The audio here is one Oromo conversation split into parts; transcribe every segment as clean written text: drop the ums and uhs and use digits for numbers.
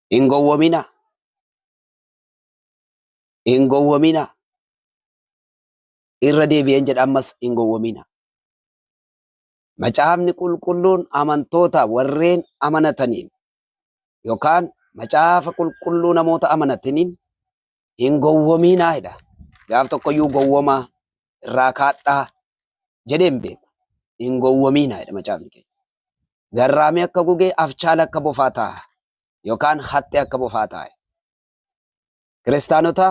ingowwomina, ingowwomina, irra deebi'een jedha ammas ingowwomina. Macaafni qulqulluun amantoota warreen amanataniin yookaan macaafa qulqulluu namoota amanataniin ingowwominaa jedha. Gaaf tokkoyyuu gowwomaa irraa kaadhaa jedheen beeku. Ingowwominaa jedha macaafni keenya. Garraamii akka gugee afchaala akka bofaa ta'a yookaan hattee akka bofaa ta'a. Kiristaanota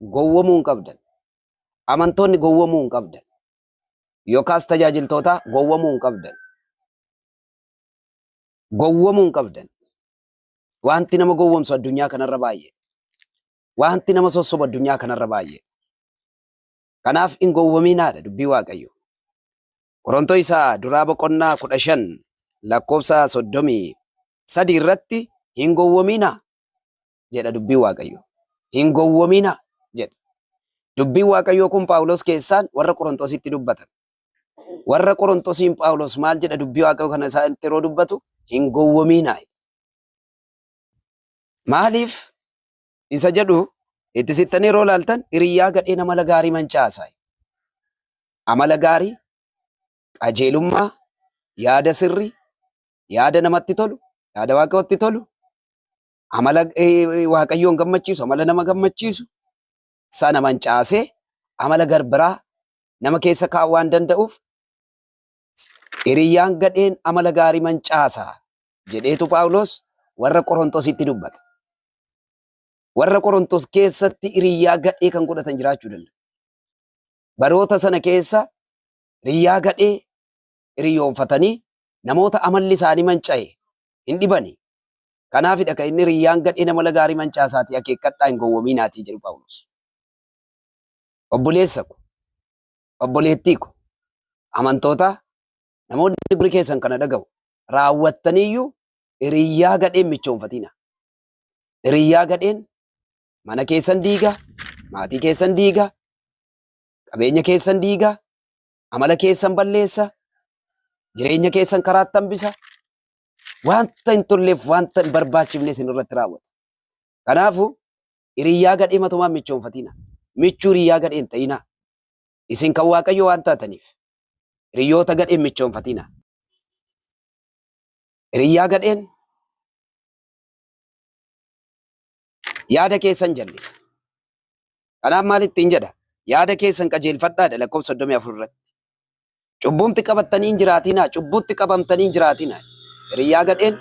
gowwomuu hin qabdan. Amantoonni gowwomuu hin qabdan. Yookaas tajaajiltoota gowwomuu hin qabdan. Gowwomuu hin qabdan. Wanti nama gowwomsu addunyaa kanarra baay'ee. Wanti nama sossobu addunyaa kanarra baay'ee. Kanaaf hin gowwominaadha dubbii Waaqayyo. Qorontoo isaa duraa boqonnaa 15 lakkoofsa 33 irratti hin gowwominaa jedha dubbii Waaqayyo. Hin gowwominaa jedha. Dubbii Waaqayyo kun Phaawulos keessaan warra Qorontositti dubbatan. Warra Qorontosiin Phaawulos maal jedha dubbii Waaqayyo kana isaanitti yeroo dubbatu hin gowwominaa. Maaliif isa jedhu itti sittanii yeroo laaltan hiriyyaa gadheen amala gaarii mancaasaa. Amala gaarii, qajeelummaa, yaada sirrii, yaada namatti tolu, yaada Waaqayyotti tolu, amala Waaqayyoon gammachiisu, amala nama gammachiisu sana mancaasee amala garbiraa nama keessa kaa'uu waan danda'uuf hiriyyaan gadheen amala gaarii mancaasaa jedheetu Phaawulos warra Qorontositti dubbata. Warra Qorontos keessatti hiriyyaa gadhee kan godhatan jiraachuu danda'u. Baroota sana keessa hiriyyaa gadhee hiriyoonfatanii namoota amalli isaanii manca'e hin dhibani. Kanaafidha kan inni hiriyyaan gadheen amala gaarii mancaasaati akeekkadhaa hin gowwominaatii jedhu Phaawulos. Obboleessa ko, obboleettii ko, amantoota namoonni guri keessan kana dhaga'u raawwattaniiyyuu hiriyyaa gadheen michoonfatina. Hiriyyaa gadheen mana keessan diiga, maatii keessan diiga, qabeenya keessan diiga, amala keessan balleessa, jireenya keessan karaatti hambisa. Wanta hin tolleef wanta hin barbaachifne isin irratti raawwata. Kanaafuu hiriyyaa gadhee matumaan michoonfatina. Michuu hiriyyaa gadhee hin ta'ina. Isin kan Waaqayyo waan taataniif hiriyyoota gadheen michoonfatina. Hiriyyaa gadheen yaada keessan jallisa. Kanaaf maal ittiin jedha? Yaada keessan qajeelfadhaadha lakkoofsa 34 irratti. Cubbuutti qabattanii hin jiraatinaa, cubbuutti qabamtanii hin jiraatinaa. Hiriyyaa gadheen